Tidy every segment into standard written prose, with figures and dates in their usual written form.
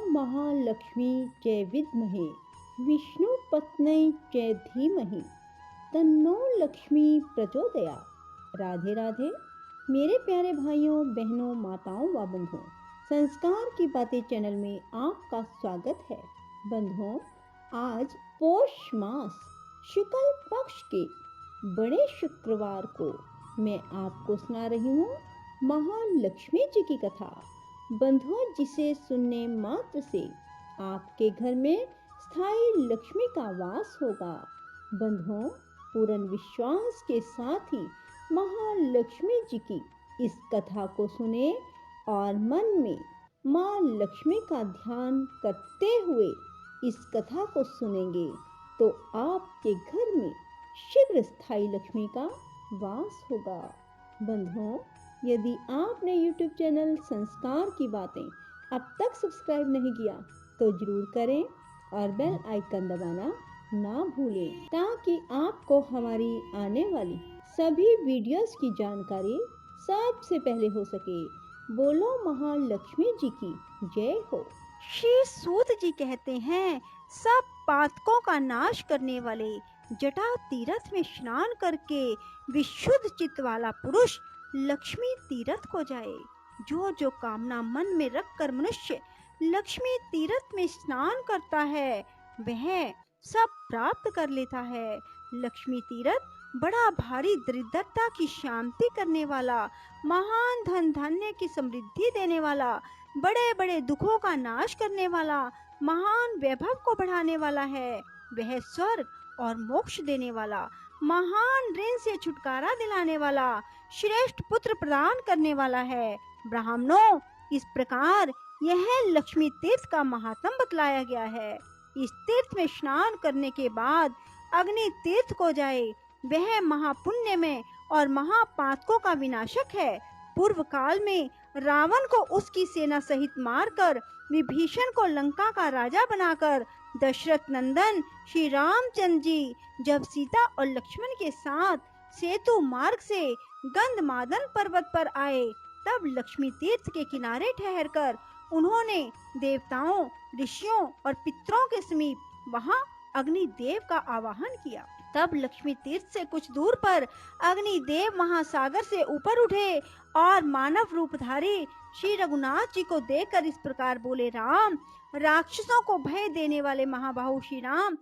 महालक्ष्मी च विद्महे विष्णुपत्न्यै च धीमहि तन्नो लक्ष्मी प्रचोदयात्। राधे राधे मेरे प्यारे भाइयों बहनों माताओं व बंधुओं, संस्कार की बातें चैनल में आपका स्वागत है। बंधुओं, आज पौष मास शुक्ल पक्ष के बड़े शुक्रवार को मैं आपको सुना रही हूँ महालक्ष्मी जी की कथा। बंधुओं, जिसे सुनने मात्र से आपके घर में स्थायी लक्ष्मी का वास होगा। बंधुओं, पूर्ण विश्वास के साथ ही महालक्ष्मी जी की इस कथा को सुने और मन में माँ लक्ष्मी का ध्यान करते हुए इस कथा को सुनेंगे तो आपके घर में शीघ्र स्थायी लक्ष्मी का वास होगा। बंधुओं, यदि आपने YouTube चैनल संस्कार की बातें अब तक सब्सक्राइब नहीं किया तो जरूर करें और बेल आइकन दबाना ना भूलें, ताकि आपको हमारी आने वाली सभी वीडियोस की जानकारी सबसे पहले हो सके। बोलो महालक्ष्मी जी की जय हो। श्री सूत जी कहते हैं, सब पातकों का नाश करने वाले जटा तीर्थ में स्नान करके विशुद्ध चित्त वाला पुरुष लक्ष्मी तीर्थ को जाए। जो जो कामना मन में रखकर मनुष्य लक्ष्मी तीर्थ में स्नान करता है वह सब प्राप्त कर लेता है। लक्ष्मी तीर्थ बड़ा भारी दरिद्रता की शांति करने वाला, महान धन धान्य की समृद्धि देने वाला, बड़े बड़े दुखों का नाश करने वाला, महान वैभव को बढ़ाने वाला है। वह स्वर्ग और मोक्ष देने वाला, महान ऋण से छुटकारा दिलाने वाला, श्रेष्ठ पुत्र प्रदान करने वाला है। ब्राह्मणों, इस प्रकार यह लक्ष्मी तीर्थ का महात्म बतलाया गया है। इस तीर्थ में स्नान करने के बाद अग्नि तीर्थ को जाए, वह महापुण्य में और महापातकों का विनाशक है। पूर्व काल में रावण को उसकी सेना सहित मारकर विभीषण को लंका का राजा बनाकर दशरथ नंदन श्री रामचंद्र जी जब सीता और लक्ष्मण के साथ सेतु मार्ग से गंधमादन पर्वत पर आए, तब लक्ष्मी तीर्थ के किनारे ठहरकर उन्होंने देवताओं, ऋषियों और पितरों के समीप वहां अग्निदेव का आवाहन किया। तब लक्ष्मी तीर्थ से कुछ दूर पर अग्निदेव महासागर से ऊपर उठे और मानव रूपधारी श्री रघुनाथ जी को देखकर इस प्रकार बोले, राम, राक्षसों को भय देने वाले महाबाहु श्री राम,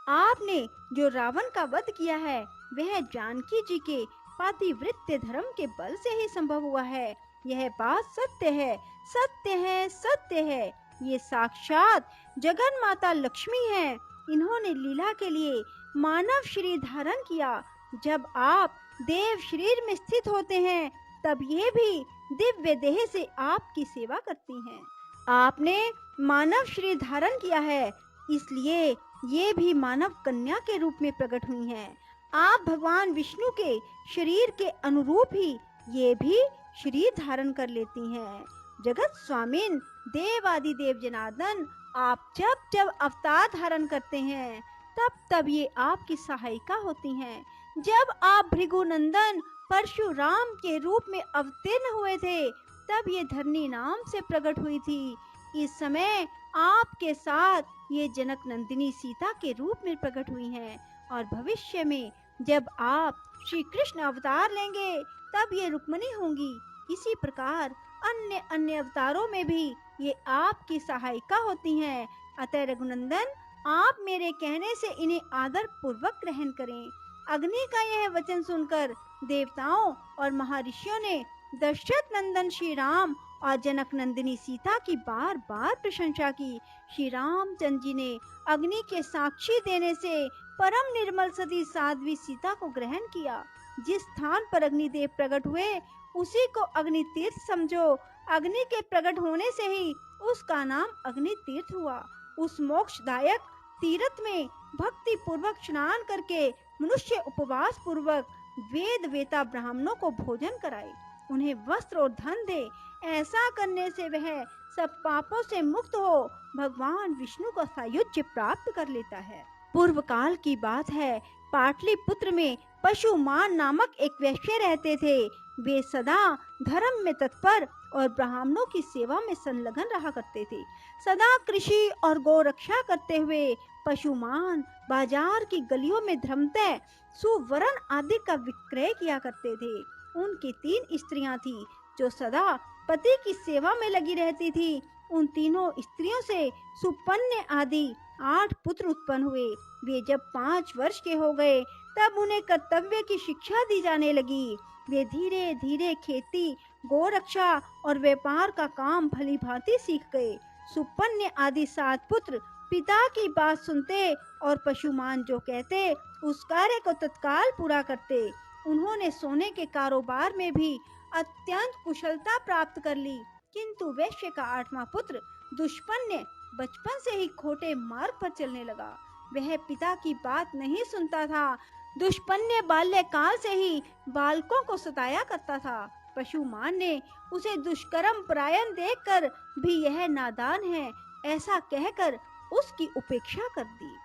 आपने जो रावण का वध किया है वह जानकी जी के पातिव्रत्य धर्म के बल से ही संभव हुआ है। यह बात सत्य है, सत्य है, सत्य है। ये साक्षात जगन माता लक्ष्मी है। इन्होंने लीला के लिए मानव शरीर धारण किया। जब आप देव शरीर में स्थित होते हैं तब ये भी दिव्य देह से आपकी सेवा करती हैं। आपने मानव शरीर धारण किया है, इसलिए ये भी मानव कन्या के रूप में प्रकट हुई हैं। आप भगवान विष्णु के शरीर के अनुरूप ही ये भी शरीर धारण कर लेती हैं। जगत स्वामिन देव आदिदेव जनार्दन, आप जब जब अवतार धारण करते हैं तब तब ये आपकी सहायिका होती हैं। जब आप भृगुनंदन परशुराम के रूप में अवतीर्ण हुए थे तब ये धरणी नाम से प्रकट हुई थी। इस समय आपके साथ ये जनक नंदिनी सीता के रूप में प्रकट हुई हैं और भविष्य में जब आप श्री कृष्ण अवतार लेंगे तब ये रुक्मिणी होंगी। इसी प्रकार अन्य अन्य अवतारों में भी ये आपकी सहायिका होती हैं। अतः रघुनंदन, आप मेरे कहने से इन्हें आदर पूर्वक ग्रहण करें। अग्नि का यह वचन सुनकर देवताओं और महर्षियों ने दशरथ नंदन श्री राम और जनक नंदिनी सीता की बार बार प्रशंसा की। श्री रामचंद्र जी ने अग्नि के साक्षी देने से परम निर्मल सती साध्वी सीता को ग्रहण किया। जिस स्थान पर अग्निदेव प्रकट हुए उसी को अग्नि तीर्थ समझो। अग्नि के प्रकट होने से ही उसका नाम अग्नि तीर्थ हुआ। उस मोक्षदायक तीर्थ में भक्ति पूर्वक स्नान करके मनुष्य उपवास पूर्वक वेद वेता ब्राह्मणों को भोजन कराए, उन्हें वस्त्र और धन दे। ऐसा करने से वह सब पापों से मुक्त हो भगवान विष्णु का सायुज्य प्राप्त कर लेता है। पूर्व काल की बात है, पाटलिपुत्र में पशुमान नामक एक वैश्य रहते थे। वे सदा धर्म में तत्पर और ब्राह्मणों की सेवा में संलग्न रहा करते थे। सदा कृषि और गौ रक्षा करते हुए पशुमान बाजार की गलियों में धर्मतः सुवर्ण आदि का विक्रय किया करते थे। उनकी 3 स्त्रियां थी जो सदा पति की सेवा में लगी रहती थी। उन तीनों स्त्रियों से सुपन्य आदि 8 पुत्र उत्पन्न हुए। वे जब 5 वर्ष के हो गए तब उन्हें कर्तव्य की शिक्षा दी जाने लगी। वे धीरे धीरे खेती, गोरक्षा और व्यापार का काम भली भांति सीख गए। सुपन्य आदि 7 पुत्र पिता की बात सुनते और पशुमान जो कहते उस कार्य को तत्काल पूरा करते। उन्होंने सोने के कारोबार में भी अत्यंत कुशलता प्राप्त कर ली। किंतु वैश्य का 8वां पुत्र दुष्पन्य बचपन से ही खोटे मार्ग पर चलने लगा। वह पिता की बात नहीं सुनता था। दुष्पन्य बाल्यकाल से ही बालकों को सताया करता था। पशुमान ने उसे दुष्कर्म परायण देखकर भी यह नादान है ऐसा कहकर उसकी उपेक्षा कर दी।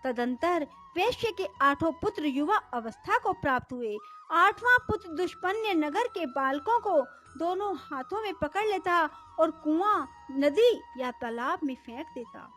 तदंतर वैश्य के 8 पुत्र युवा अवस्था को प्राप्त हुए। 8वां पुत्र दुष्पन्य नगर के बालकों को दोनों हाथों में पकड़ लेता और कुआं, नदी या तालाब में फेंक देता।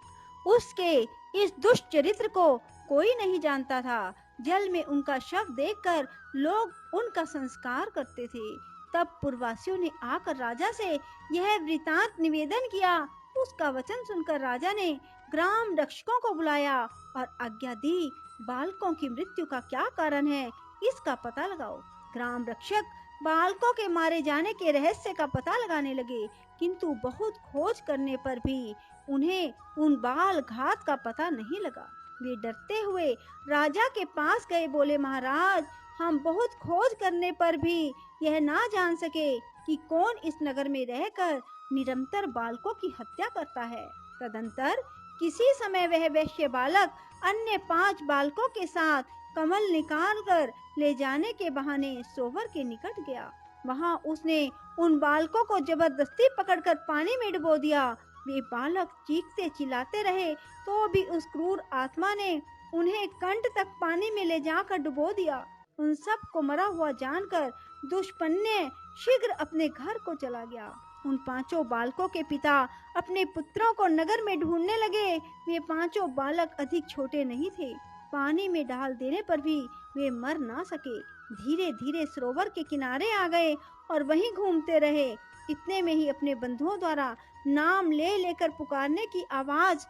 उसके इस दुष्ट चरित्र को कोई नहीं जानता था। जल में उनका शव देखकर लोग उनका संस्कार करते थे। तब पुरवासियों ने आकर राजा से यह वृतांत निवेदन किया। उसका वचन सुनकर राजा ने ग्राम रक्षकों को बुलाया और आज्ञा दी, बालकों की मृत्यु का क्या कारण है इसका पता लगाओ। ग्राम रक्षक बालकों के मारे जाने के रहस्य का पता लगाने लगे, किंतु बहुत खोज करने पर भी उन्हें उन बाल घात का पता नहीं लगा। वे डरते हुए राजा के पास गए, बोले, महाराज, हम बहुत खोज करने पर भी यह ना जान सके कि कौन इस नगर में रहकर निरंतर बालकों की हत्या करता है। तदंतर किसी समय वह वैश्य बालक अन्य 5 बालकों के साथ कमल निकाल कर ले जाने के बहाने सोवर के निकट गया। वहां उसने उन बालकों को जबरदस्ती पकड़कर पानी में डुबो दिया। वे बालक चीखते चिल्लाते रहे तो भी उस क्रूर आत्मा ने उन्हें कंठ तक पानी में ले जाकर डुबो दिया। उन सब को मरा हुआ जानकर दुष्पन्य शीघ्र अपने घर को चला गया। उन 5 बालकों के पिता अपने पुत्रों को नगर में ढूंढने लगे। वे 5 बालक अधिक छोटे नहीं थे। पानी में डाल देने पर भी वे मर ना सके। धीरे धीरे सरोवर के किनारे आ गए और वहीं घूमते रहे। इतने में ही अपने बंधुओं द्वारा नाम ले लेकर पुकारने की आवाज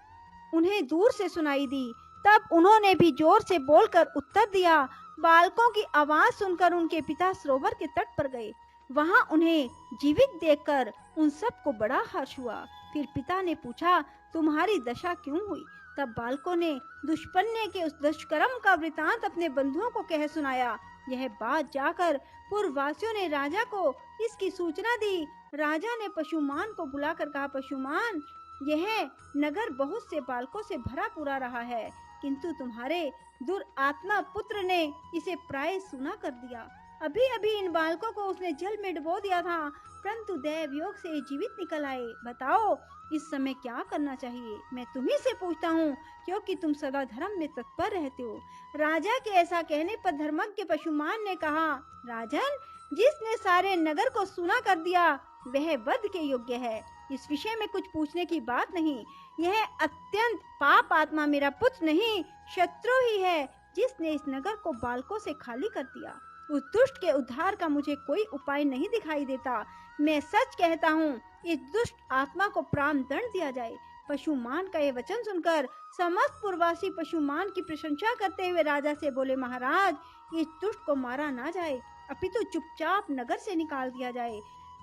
उन्हें दूर से सुनाई दी। तब उन्होंने भी जोर से बोलकर उत्तर दिया। बालकों की आवाज सुनकर उनके पिता सरोवर के तट पर गए। वहां उन्हें जीवित देखकर उन सबको बड़ा हर्ष हुआ। फिर पिता ने पूछा, तुम्हारी दशा क्यों हुई? तब बालकों ने दुष्पन्य के उस दुष्कर्म का वृतांत अपने बंधुओं को कह सुनाया। यह बात जाकर पूर्ववासियों ने राजा को इसकी सूचना दी। राजा ने पशुमान को बुलाकर कहा, पशुमान, यह नगर बहुत से बालकों से भरा पूरा रहा है, किंतु तुम्हारे दुरात्मा पुत्र ने इसे प्राय सूना कर दिया। अभी अभी इन बालकों को उसने जल में डुबो दिया था, परंतु दैव योग से जीवित निकल आए। बताओ इस समय क्या करना चाहिए? मैं तुम्ही से पूछता हूँ, क्योंकि तुम सदा धर्म में तत्पर रहते हो। राजा के ऐसा कहने पर धर्मज्ञ पशुमान ने कहा, राजन, जिसने सारे नगर को सूना कर दिया वह वध के योग्य है। इस विषय में कुछ पूछने की बात नहीं। यह अत्यंत पाप आत्मा मेरा पुत्र नहीं, शत्रु ही है, जिसने इस नगर को बालकों से खाली कर दिया। उस दुष्ट के उद्धार का मुझे कोई उपाय नहीं दिखाई देता। मैं सच कहता हूँ, इस दुष्ट आत्मा को प्राण दंड दिया जाए। पशुमान का यह वचन सुनकर समस्त पूर्ववासी पशुमान की प्रशंसा करते हुए राजा से बोले, महाराज, इस दुष्ट को मारा ना जाए, अपितु चुपचाप नगर से निकाल दिया जाए।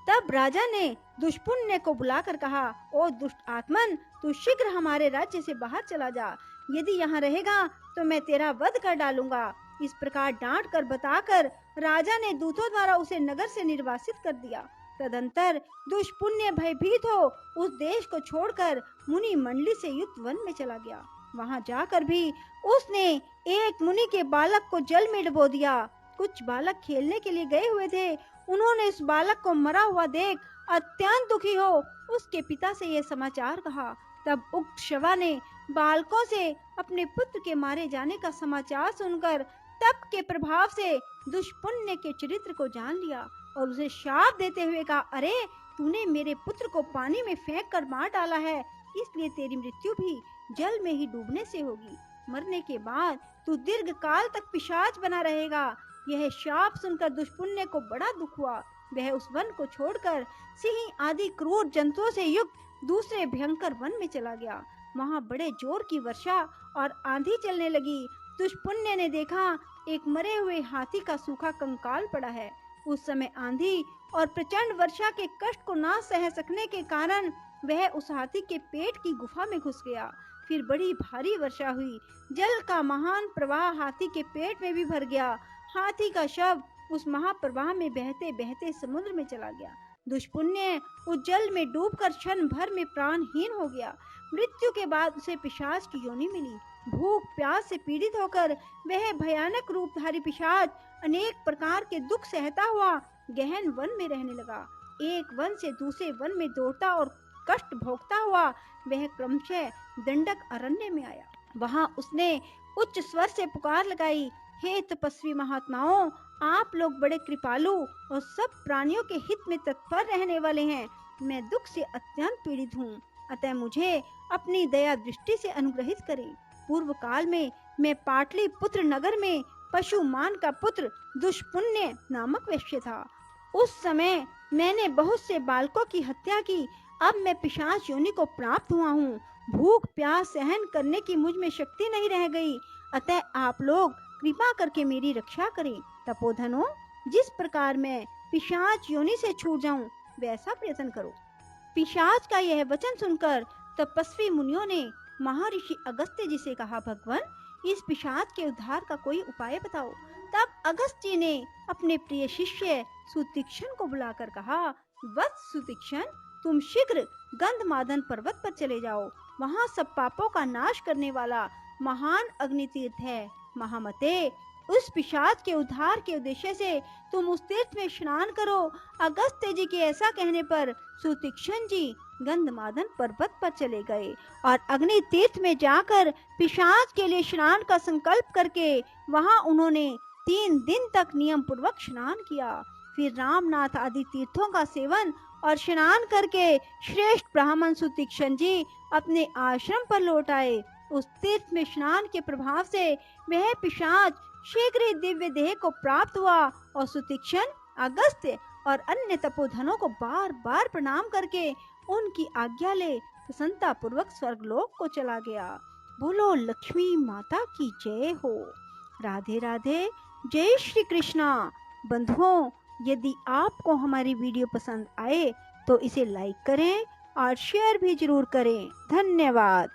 तब राजा ने दुष्पुण्य को बुलाकर कहा, ओ दुष्ट आत्मन, तू शीघ्र हमारे राज्य से बाहर चला जा। यदि यहाँ रहेगा तो मैं तेरा वध कर डालूंगा। इस प्रकार डांट कर बताकर राजा ने दूतों द्वारा उसे नगर से निर्वासित कर दिया। तदंतर दुष्पुण्य भयभीत हो उस देश को छोड़कर मुनि मंडली से युक्त वन में चला गया। वहां जाकर भी उसने एक मुनि के बालक को जल में डुबो दिया। कुछ बालक खेलने के लिए गए हुए थे। उन्होंने उस बालक को मरा हुआ देख अत्यंत दुखी हो उसके पिता से यह समाचार कहा। तब उक्त शवा ने बालकों से अपने पुत्र के मारे जाने का समाचार सुनकर तप के प्रभाव से दुष्पुण्य के चरित्र को जान लिया और उसे शाप देते हुए कहा, अरे तूने मेरे पुत्र को पानी में फेंक कर मार डाला है, इसलिए तेरी मृत्यु भी जल में ही डूबने से होगी। मरने के बाद तू दीर्घ काल तक पिशाच बना रहेगा। यह शाप सुनकर दुष्पुण्य को बड़ा दुख हुआ। वह उस वन को छोड़कर सिंह आदि क्रूर जंतुओं से युक्त दूसरे भयंकर वन में चला गया। वहां बड़े जोर की वर्षा और आंधी चलने लगी। दुष्पुण्य ने देखा एक मरे हुए हाथी का सूखा कंकाल पड़ा है। उस समय आंधी और प्रचंड वर्षा के कष्ट को ना सह सकने के कारण वह उस हाथी के पेट की गुफा में घुस गया। फिर बड़ी भारी वर्षा हुई। जल का महान प्रवाह हाथी के पेट में भी भर गया। हाथी का शव उस महाप्रवाह में बहते बहते समुद्र में चला गया। दुष्पुण्य उस जल में डूबकर क्षण भर में प्राणहीन हो गया। मृत्यु के बाद उसे पिशाच की योनि मिली। भूख प्यास से पीड़ित होकर वह भयानक रूपधारी पिशाच अनेक प्रकार के दुख सहता हुआ गहन वन में रहने लगा। एक वन से दूसरे वन में दौड़ता और कष्ट भोगता हुआ वह क्रमशः दंडक अरण्य में आया। वहां उसने उच्च स्वर से पुकार लगाई, हे तपस्वी महात्माओं, आप लोग बड़े कृपालु और सब प्राणियों के हित में तत्पर रहने वाले हैं। मैं दुख से अत्यंत पीड़ित हूँ, अतः मुझे अपनी दया दृष्टि से अनुग्रहित करें। पूर्व काल में मैं पाटलिपुत्र नगर में पशुमान का पुत्र दुष्पुण्य नामक वैश्य था। उस समय मैंने बहुत से बालकों की हत्या की। अब मैं पिशाच योनि को प्राप्त हुआ हूँ। भूख प्यास सहन करने की मुझ में शक्ति नहीं रह गई, अतः आप लोग कृपा करके मेरी रक्षा करें। तपोधनो, जिस प्रकार मैं पिशाच योनि से छूट जाऊं वैसा प्रयत्न करो। पिशाच का यह वचन सुनकर तपस्वी मुनियों ने महर्षि अगस्त्य जी से कहा, भगवान, इस पिशाच के उद्धार का कोई उपाय बताओ। तब अगस्त्य जी ने अपने प्रिय शिष्य सुतीक्ष्ण को बुलाकर कहा, वत्स सुतीक्ष्ण, तुम शीघ्र गंधमादन पर्वत पर चले जाओ। वहां सब पापों का नाश करने वाला महान अग्नि तीर्थ है। महामते, उस पिशाच के उद्धार के उद्देश्य से तुम उस तीर्थ में स्नान करो। अगस्त्य जी के ऐसा कहने पर सुतीक्ष्ण जी गंधमादन पर्वत पर चले गए और अग्नि तीर्थ में जाकर पिशाच के लिए स्नान का संकल्प करके वहां उन्होंने 3 दिन तक नियम पूर्वक स्नान किया। फिर रामनाथ आदि तीर्थों का सेवन और स्नान करके श्रेष्ठ ब्राह्मण सुतीक्ष्ण जी अपने आश्रम पर लौट आए। उस तीर्थ में स्नान के प्रभाव से वह पिशाच शीघ्र ही दिव्य देह को प्राप्त हुआ और सुतीक्ष्ण, अगस्त्य और अन्य तपोधनों को बार बार प्रणाम करके उनकी आज्ञा ले प्रसन्नता पूर्वक स्वर्गलोक को चला गया। बोलो लक्ष्मी माता की जय हो। राधे राधे। जय श्री कृष्णा। बंधुओं, यदि आपको हमारी वीडियो पसंद आए तो इसे लाइक करें और शेयर भी जरूर करें। धन्यवाद।